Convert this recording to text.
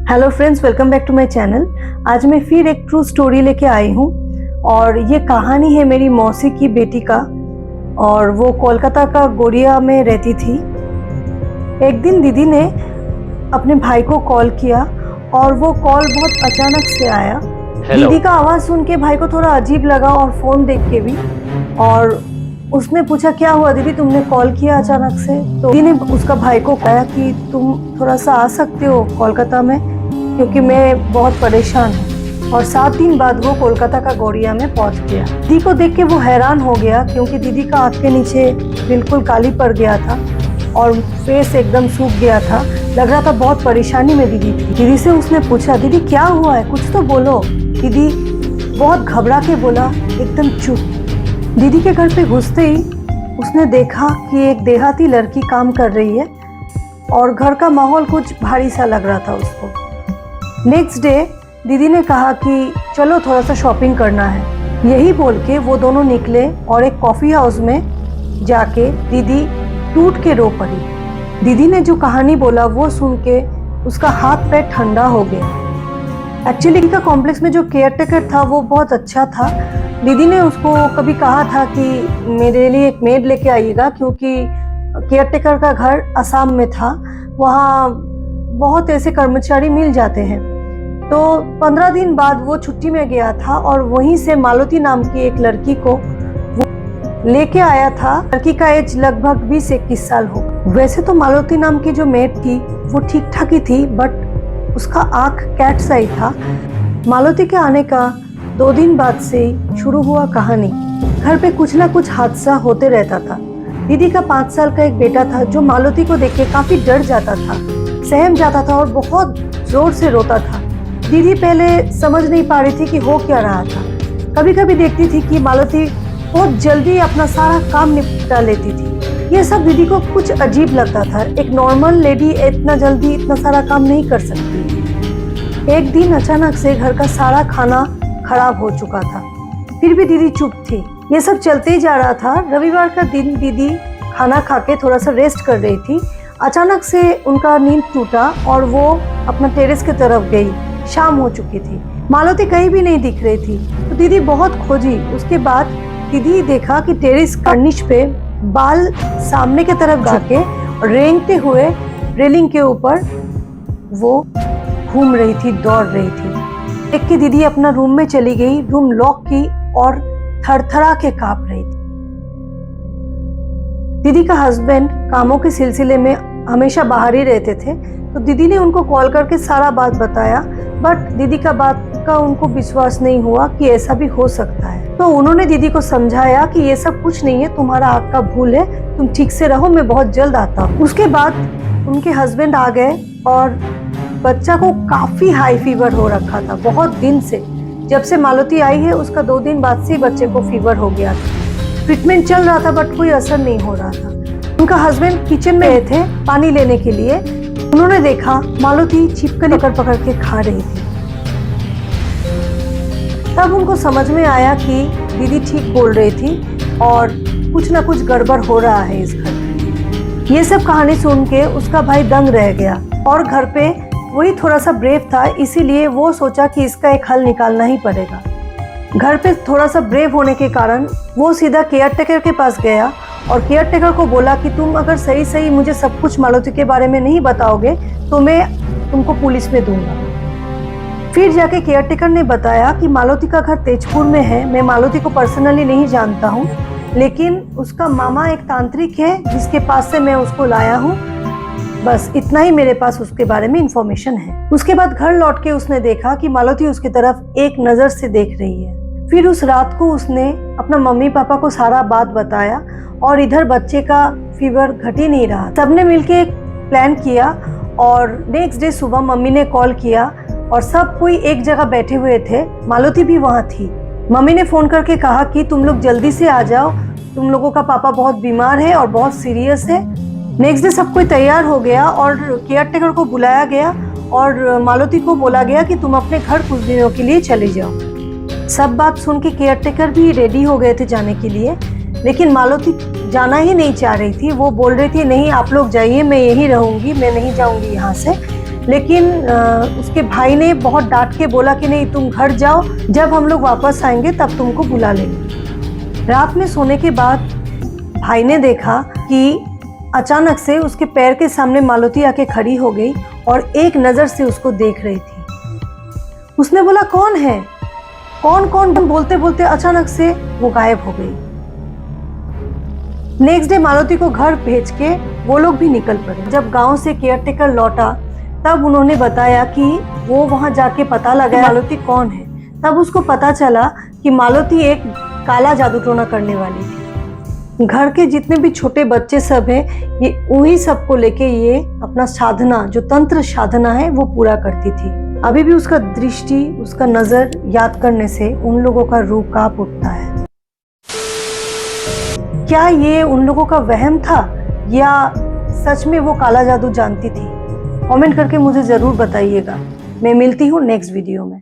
Hello friends, welcome back to my channel. आज मैं फिर एक ट्रू स्टोरी लेके आई हूँ और ये कहानी है मेरी मौसी की बेटी का। और वो कोलकाता का गोरिया में रहती थी। एक दिन दीदी ने अपने भाई को कॉल किया और वो कॉल बहुत अचानक से आया। दीदी का आवाज़ सुन के भाई को थोड़ा अजीब लगा और फ़ोन देख के भी। और उसने पूछा, क्या हुआ दीदी, तुमने कॉल किया अचानक से? तो दीदी ने उसका भाई को कहा कि तुम थोड़ा सा आ सकते हो कोलकाता में, क्योंकि मैं बहुत परेशान हूँ। और 7 दिन बाद वो कोलकाता का गोरिया में पहुँच गया। दीदी को देख के वो हैरान हो गया, क्योंकि दीदी का आँख के नीचे बिल्कुल काली पड़ गया था और फेस एकदम सूख गया था। लग रहा था बहुत परेशानी में दीदी थी। दीदी से उसने पूछा, दीदी क्या हुआ है, कुछ तो बोलो। दीदी बहुत घबरा के बोला, एकदम चुप। दीदी के घर पे घुसते ही उसने देखा कि एक देहाती लड़की काम कर रही है और घर का माहौल कुछ भारी सा लग रहा था उसको। नेक्स्ट डे दीदी ने कहा कि चलो थोड़ा सा शॉपिंग करना है। यही बोल के वो दोनों निकले और एक कॉफ़ी हाउस में जाके दीदी टूट के रो पड़ी। दीदी ने जो कहानी बोला वो सुन के उसका हाथ पैर ठंडा हो गया। एक्चुअली का कॉम्प्लेक्स में जो केयर टेकर था वो बहुत अच्छा था। दीदी ने उसको कभी कहा था कि मेरे लिए एक मेड लेके आइएगा, क्योंकि केयर टेकर का घर असम में था, वहाँ बहुत ऐसे कर्मचारी मिल जाते हैं। तो 15 दिन बाद वो छुट्टी में गया था और वहीं से मालती नाम की एक लड़की को वो लेके आया था। लड़की का एज लगभग 20-21 साल हो। वैसे तो मालती नाम की जो मेड थी वो ठीक ठाक ही थी, बट उसका आँख कैट सा ही था। मालती के आने का 2 दिन बाद से शुरू हुआ कहानी। घर पे कुछ ना कुछ हादसा होते रहता था। दीदी का 5 साल का एक बेटा था जो मालती को देख के काफी डर जाता था, सहम जाता था और बहुत जोर से रोता था। दीदी पहले समझ नहीं पा रही थी कि हो क्या रहा था। कभी कभी देखती थी कि मालती बहुत जल्दी अपना सारा काम निपटा लेती थी। ये सब दीदी को कुछ अजीब लगता था। एक नॉर्मल लेडी इतना जल्दी इतना सारा काम नहीं कर सकती। एक दिन अचानक से घर का सारा खाना खराब हो चुका था, फिर भी दीदी चुप थी। ये सब चलते ही जा रहा था। रविवार का दिन दीदी खाना खा के थोड़ा सा रेस्ट कर रही थी। अचानक से उनका नींद टूटा और वो अपना टेरेस की तरफ गई। शाम हो चुकी थी, मालती कहीं भी नहीं दिख रही थी। तो दीदी बहुत खोजी। उसके बाद दीदी देखा कि टेरेस कर्निश पे बाल सामने की तरफ जाके रेंगते हुए रेलिंग के ऊपर वो घूम रही थी, दौड़ रही थी। देख के दीदी अपना रूम में चली गई, रूम लॉक की और थरथरा के कांप रही थी। दीदी का हस्बैंड कामों के सिलसिले में हमेशा बाहर ही रहते थे, तो दीदी ने उनको कॉल करके सारा बात बताया, बट दीदी का बात का उनको विश्वास नहीं हुआ कि ऐसा भी हो सकता है। तो उन्होंने दीदी को समझाया कि ये सब कुछ नहीं है, तुम्हारा आँख का भूल है, तुम ठीक से रहो, मैं बहुत जल्द आता हूँ। उसके बाद उनके हस्बैंड आ गए और बच्चा को काफी हाई फीवर हो रखा था बहुत दिन से। जब से मालती आई है उसका 2 दिन बाद से बच्चे को फीवर हो गया था। ट्रीटमेंट चल रहा था बट कोई असर नहीं हो रहा था। उनका हस्बैंड किचन में गए थे पानी लेने के लिए। उन्होंने देखा मालती छिपकली पकड़ के खा रही थी। तब उनको समझ में आया कि दीदी ठीक बोल रही थी और कुछ ना कुछ गड़बड़ हो रहा है इस घर में। ये सब कहानी सुन के उसका भाई दंग रह गया और घर पे वही थोड़ा सा ब्रेव था, इसीलिए वो सोचा कि इसका एक हल निकालना ही पड़ेगा। घर पे थोड़ा सा ब्रेव होने के कारण वो सीधा केयर टेकर के पास गया और केयर टेकर को बोला कि तुम अगर सही सही मुझे सब कुछ मालती के बारे में नहीं बताओगे तो मैं तुमको पुलिस में दूंगा। फिर जाके केयर टेकर ने बताया कि मालती का घर तेजपुर में है। मैं मालती को पर्सनली नहीं जानता हूँ, लेकिन उसका मामा एक तांत्रिक है जिसके पास से मैं उसको लाया हूँ। बस इतना ही मेरे पास उसके बारे में इंफॉर्मेशन है। उसके बाद घर लौट के उसने देखा कि मालती उसकी तरफ एक नजर से देख रही है। फिर उस रात को उसने अपना मम्मी पापा को सारा बात बताया और इधर बच्चे का फीवर घट ही नहीं रहा। सबने मिलके एक प्लान किया और नेक्स्ट डे सुबह मम्मी ने कॉल किया और सब कोई एक जगह बैठे हुए थे। मालती भी वहाँ थी। मम्मी ने फोन करके कहा कि तुम लोग जल्दी से आ जाओ, तुम लोगों का पापा बहुत बीमार है और बहुत सीरियस है। नेक्स्ट डे सब कोई तैयार हो गया और केयर टेकर को बुलाया गया और मालती को बोला गया कि तुम अपने घर कुछ दिनों के लिए चले जाओ। सब बात सुन के केयर टेकर भी रेडी हो गए थे जाने के लिए, लेकिन मालती जाना ही नहीं चाह रही थी। वो बोल रही थी, नहीं आप लोग जाइए, मैं यहीं रहूंगी, मैं नहीं जाऊंगी यहाँ से। लेकिन उसके भाई ने बहुत डांट के बोला कि नहीं, तुम घर जाओ, जब हम लोग वापस आएंगे तब तुमको बुला लेंगे। रात में सोने के बाद भाई ने देखा कि अचानक से उसके पैर के सामने मालती आके खड़ी हो गई और एक नज़र से उसको देख रही थी। उसने बोला कौन है, कौन कौन बोलते बोलते अचानक से वो गायब हो गई। नेक्स्ट डे मालती को घर भेज के वो लोग भी निकल पड़े। जब गांव से केयरटेकर लौटा तब उन्होंने बताया कि वो वहां जाके पता लगाया मालती कौन है। तब उसको पता चला कि मालती एक काला जादू टोना करने वाली थी। घर के जितने भी छोटे बच्चे सब हैं, ये उन्हीं सबको लेके ये अपना साधना, जो तंत्र साधना है, वो पूरा करती थी। अभी भी उसका दृष्टि, उसका नजर याद करने से उन लोगों का रूह कांप उठता है। क्या ये उन लोगों का वहम था या सच में वो काला जादू जानती थी? कमेंट करके मुझे जरूर बताइएगा। मैं मिलती हूँ नेक्स्ट वीडियो में।